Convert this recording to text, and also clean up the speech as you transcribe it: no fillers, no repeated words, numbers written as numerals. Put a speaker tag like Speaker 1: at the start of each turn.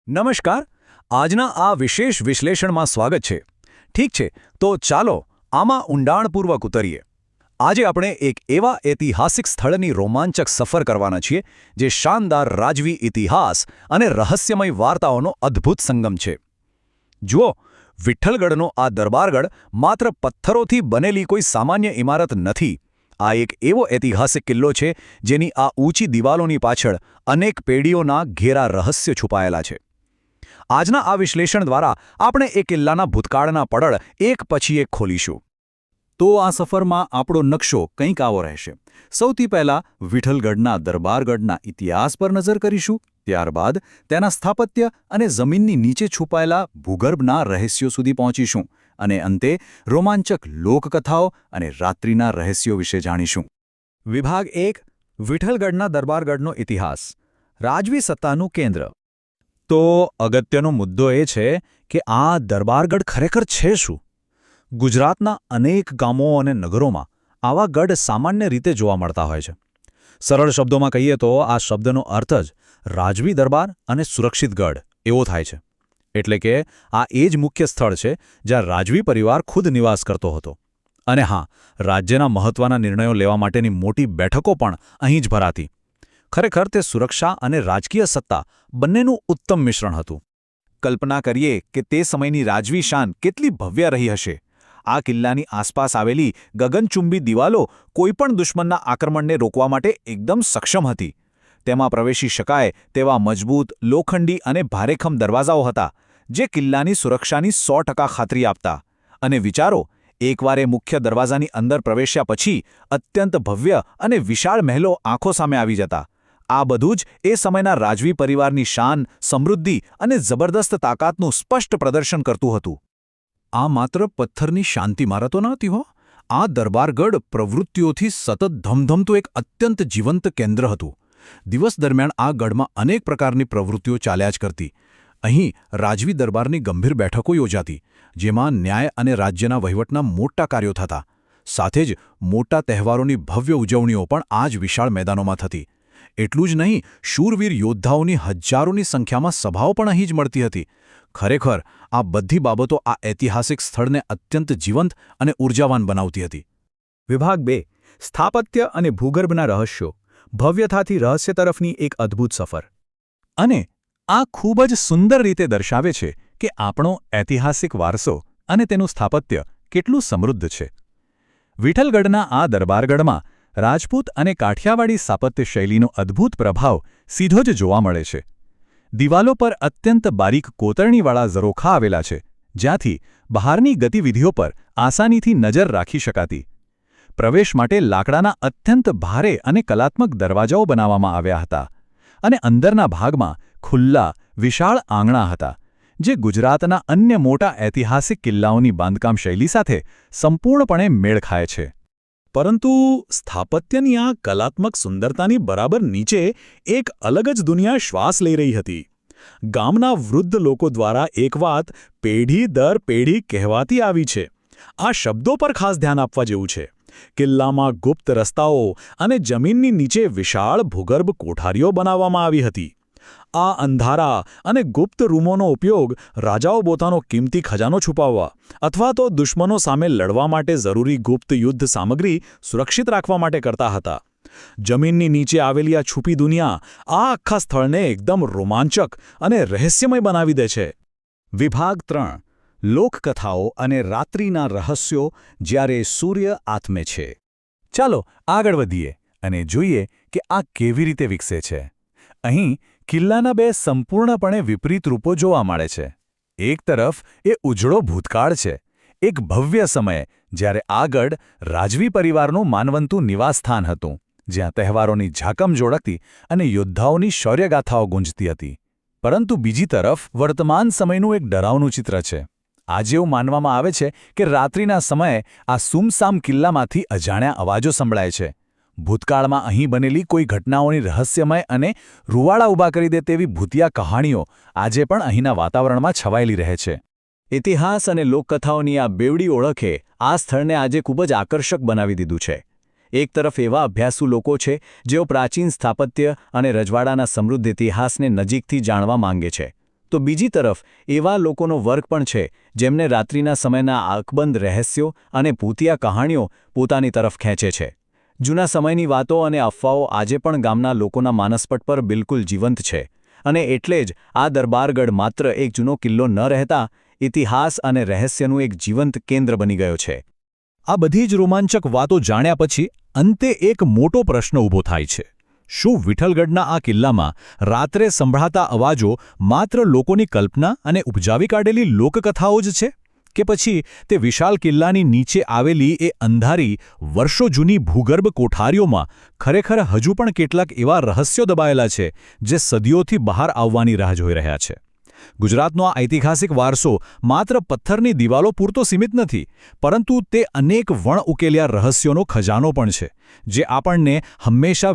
Speaker 1: નમસ્કાર. આજના આ વિશેષ વિશ્લેષણમાં સ્વાગત છે. ઠીક છે, તો ચાલો આમાં ઊંડાણપૂર્વક ઉતરીએ. આજે આપણે એક એવા ઐતિહાસિક સ્થળની રોમાંચક સફર કરવાના છીએ જે શાનદાર રાજવી ઇતિહાસ અને રહસ્યમય વાર્તાઓનો અદ્ભુત સંગમ છે. જુઓ, વિઠ્ઠલગઢનો આ દરબારગઢ માત્ર પથ્થરોથી બનેલી કોઈ સામાન્ય ઇમારત નથી. આ એક એવો ઐતિહાસિક કિલ્લો છે જેની આ ઊંચી દિવાલોની પાછળ અનેક પેઢીઓના ઘેરા રહસ્યો છુપાયેલા છે. આજના આ વિશ્લેષણ દ્વારા આપણે એ કિલ્લાના ભૂતકાળના પડળ એક પછી એક ખોલીશું. તો આ સફરમાં આપણો નકશો કંઈક આવો રહેશે. સૌથી પહેલા વિઠ્ઠલગઢના દરબારગઢના ઇતિહાસ પર નજર કરીશું, ત્યારબાદ તેના સ્થાપત્ય અને જમીનની નીચે છુપાયેલા ભૂગર્ભના રહસ્યો સુધી પહોંચીશું, અને અંતે રોમાંચક લોકકથાઓ અને રાત્રિના રહસ્યો વિશે જાણીશું. વિભાગ 1: વિઠ્ઠલગઢના દરબારગઢનો ઇતિહાસ. રાજવી સત્તાનું કેન્દ્ર. તો અગત્યનો મુદ્દો એ છે કે આ દરબારગઢ ખરેખર છે શું? ગુજરાતના અનેક ગામો અને નગરોમાં આવા ગઢ સામાન્ય રીતે જોવા મળતા હોય છે. સરળ શબ્દોમાં કહીએ તો આ શબ્દનો અર્થ જ રાજવી દરબાર અને સુરક્ષિત ગઢ એવો થાય છે. એટલે કે આ એ જ મુખ્ય સ્થળ છે જ્યાં રાજવી પરિવાર ખુદ નિવાસ કરતો હતો. અને હા, રાજ્યના મહત્ત્વના નિર્ણયો લેવા માટેની મોટી બેઠકો પણ અહીં જ ભરાતી. ખરેખર તે સુરક્ષા અને રાજકીય સત્તા બંનેનું ઉત્તમ મિશ્રણ હતું. કલ્પના કરીએ કે તે સમયની રાજવી શાન કેટલી ભવ્ય રહી હશે. આ કિલ્લાની આસપાસ આવેલી ગગનચુંબી દિવાલો કોઈપણ દુશ્મનના આક્રમણને રોકવા માટે એકદમ સક્ષમ હતી. તેમાં પ્રવેશી શકાય તેવા મજબૂત, લોખંડી અને ભારેખમ દરવાજાઓ હતા, જે કિલ્લાની સુરક્ષાની 100% ખાતરી આપતા. અને વિચારો, એકવાર એ મુખ્ય દરવાજાની અંદર પ્રવેશ્યા પછી અત્યંત ભવ્ય અને વિશાળ મહેલો આંખો સામે આવી જતા. આ બધું જ એ સમયના રાજવી પરિવારની શાન, સમૃદ્ધિ અને જબરદસ્ત તાકાતનું સ્પષ્ટ પ્રદર્શન કરતું હતું. આ માત્ર પથ્થરની શાંતિ ઇમારતો નહોતી હો. આ દરબારગઢ પ્રવૃત્તિઓથી સતત ધમધમતું એક અત્યંત જીવંત કેન્દ્ર હતું. દિવસ દરમિયાન આ ગઢમાં અનેક પ્રકારની પ્રવૃત્તિઓ ચાલ્યા જ કરતી. અહીં રાજવી દરબારની ગંભીર બેઠકો યોજાતી, જેમાં ન્યાય અને રાજ્યના વહીવટના મોટા કાર્યો થતા. સાથે જ મોટા તહેવારોની ભવ્ય ઉજવણીઓ પણ આ જ વિશાળ મેદાનોમાં થતી. એટલું જ નહીં, શૂરવીર યોદ્ધાઓની હજારોની સંખ્યામાં સભાઓ પણ અહીં જ મળતી હતી. ખરેખર આ બધી બાબતો આ ઐતિહાસિક સ્થળને અત્યંત જીવંત અને ઉર્જાવાન બનાવતી હતી. વિભાગ 2: સ્થાપત્ય અને ભૂગર્ભના રહસ્યો. ભવ્યતાથી રહસ્ય તરફની એક અદ્ભુત સફર. અને આ ખૂબ જ સુંદર રીતે દર્શાવે છે કે આપણો ઐતિહાસિક વારસો અને તેનું સ્થાપત્ય કેટલું સમૃદ્ધ છે. વિઠ્ઠલગઢના આ દરબારગઢમાં રાજપૂત અને કાઠિયાવાડી સ્થાપત્ય શૈલીનો અદ્ભુત પ્રભાવ સીધો જ જોવા મળે છે. દિવાલો પર અત્યંત બારીક કોતરણીવાળા ઝરોખા આવેલા છે, જ્યાંથી બહારની ગતિવિધિઓ પર આસાનીથી નજર રાખી શકાતી. પ્રવેશ માટે લાકડાના અત્યંત ભારે અને કલાત્મક દરવાજાઓ બનાવવામાં આવ્યા હતા, અને અંદરના ભાગમાં ખુલ્લા, વિશાળ આંગણા હતા, જે ગુજરાતના અન્ય મોટા ઐતિહાસિક કિલ્લાઓની બાંધકામ શૈલી સાથે સંપૂર્ણપણે મેળ ખાય છે. પરંતુ સ્થાપત્યની આ કલાત્મક સુંદરતાની બરાબર નીચે એક અલગ જ દુનિયા શ્વાસ લઈ રહી હતી. ગામના વૃદ્ધ લોકો દ્વારા એક વાત પેઢી દર પેઢી કહેવાતી આવી છે. આ શબ્દો પર ખાસ ધ્યાન આપવા જેવું છે. કિલ્લામાં ગુપ્ત રસ્તાઓ અને જમીનની નીચે વિશાળ ભૂગર્ભ કોઠારીઓ બનાવવામાં આવી હતી. આ અંધારા અને ગુપ્ત રૂમોનો ઉપયોગ રાજાઓ પોતાનો કિંમતી ખજાનો છુપાવવા અથવા તો દુશ્મનો સામે લડવા માટે જરૂરી ગુપ્ત યુદ્ધ સામગ્રી સુરક્ષિત રાખવા માટે કરતા હતા. જમીનની નીચે આવેલી આ છુપી દુનિયા આ આખા સ્થળને એકદમ રોમાંચક અને રહસ્યમય બનાવી દે છે. વિભાગ 3: લોકકથાઓ અને રાત્રિના રહસ્યો જ્યારે સૂર્ય આથમે છે. ચાલો આગળ વધીએ અને જોઈએ કે આ કેવી રીતે વિકસે છે. અહીં કિલ્લાના બે સંપૂર્ણપણે વિપરીત રૂપો જોવા મળે છે. એક તરફ એ ઉજળો ભૂતકાળ છે, એક ભવ્ય સમય જ્યારે આ ગઢ રાજવી પરિવારનું માનવંતું નિવાસસ્થાન હતું, જ્યાં તહેવારોની ઝાકમ જોડકતી અને યોદ્ધાઓની શૌર્યગાથાઓ ગુંજતી હતી. પરંતુ બીજી તરફ વર્તમાન સમયનું એક ડરાવનું ચિત્ર છે. આજે એવું માનવામાં આવે છે કે રાત્રિના સમયે આ સુમસામ કિલ્લામાંથી અજાણ્યા અવાજો સંભળાય છે. ભૂતકાળમાં અહીં બનેલી કોઈ ઘટનાઓની રહસ્યમય અને રૂવાડા ઊભા કરી દે તેવી ભૂતિયા કહાણીઓ આજે પણ અહીંના વાતાવરણમાં છવાયેલી રહે છે. ઇતિહાસ અને લોકકથાઓની આ બેવડી ઓળખે આ સ્થળને આજે ખૂબ જ આકર્ષક બનાવી દીધું છે. એક તરફ એવા અભ્યાસુ લોકો છે જેઓ પ્રાચીન સ્થાપત્ય અને રજવાડાના સમૃદ્ધ ઇતિહાસને નજીકથી જાણવા માંગે છે, તો બીજી તરફ એવા લોકોનો વર્ગ પણ છે જેમને રાત્રિના સમયના આંખબંધ રહસ્યો અને ભૂતિયા કહાણીઓ પોતાની તરફ ખેંચે છે. જૂના સમયની વાતો અને અફવાઓ આજે પણ ગામના લોકોના માનસપટ પર બિલકુલ જીવંત છે અને એટલે જ આ દરબારગઢ માત્ર એક જૂનો કિલ્લો ન રહેતા ઇતિહાસ અને રહસ્યનું એક જીવંત કેન્દ્ર બની ગયો છે.
Speaker 2: આ બધી જ રોમાંચક વાતો જાણ્યા પછી અંતે એક મોટો પ્રશ્ન ઊભો થાય છે. શું વિઠ્ઠલગઢના આ કિલ્લામાં રાત્રે સંભળાતા અવાજો માત્ર લોકોની કલ્પના અને ઉપજાવી કાઢેલી લોકકથાઓ જ છે? કે પછી તે વિશાળ કિલ્લાની નીચે આવેલી એ અંધારી વર્ષો જૂની ભૂગર્ભ કોઠારીઓમાં ખરેખર હજુ પણ કેટલાક એવા રહસ્યો દબાયેલા છે જે સદીઓથી બહાર આવવાની રાહ જોઈ રહ્યા છે? ગુજરાતનો આ ઐતિહાસિક વારસો માત્ર પથ્થરની દિવાલો પૂરતો સીમિત નથી, પરંતુ તે અનેક વણ ઉકેલ્યા રહસ્યોનો ખજાનો પણ છે, જે આપણને હંમેશા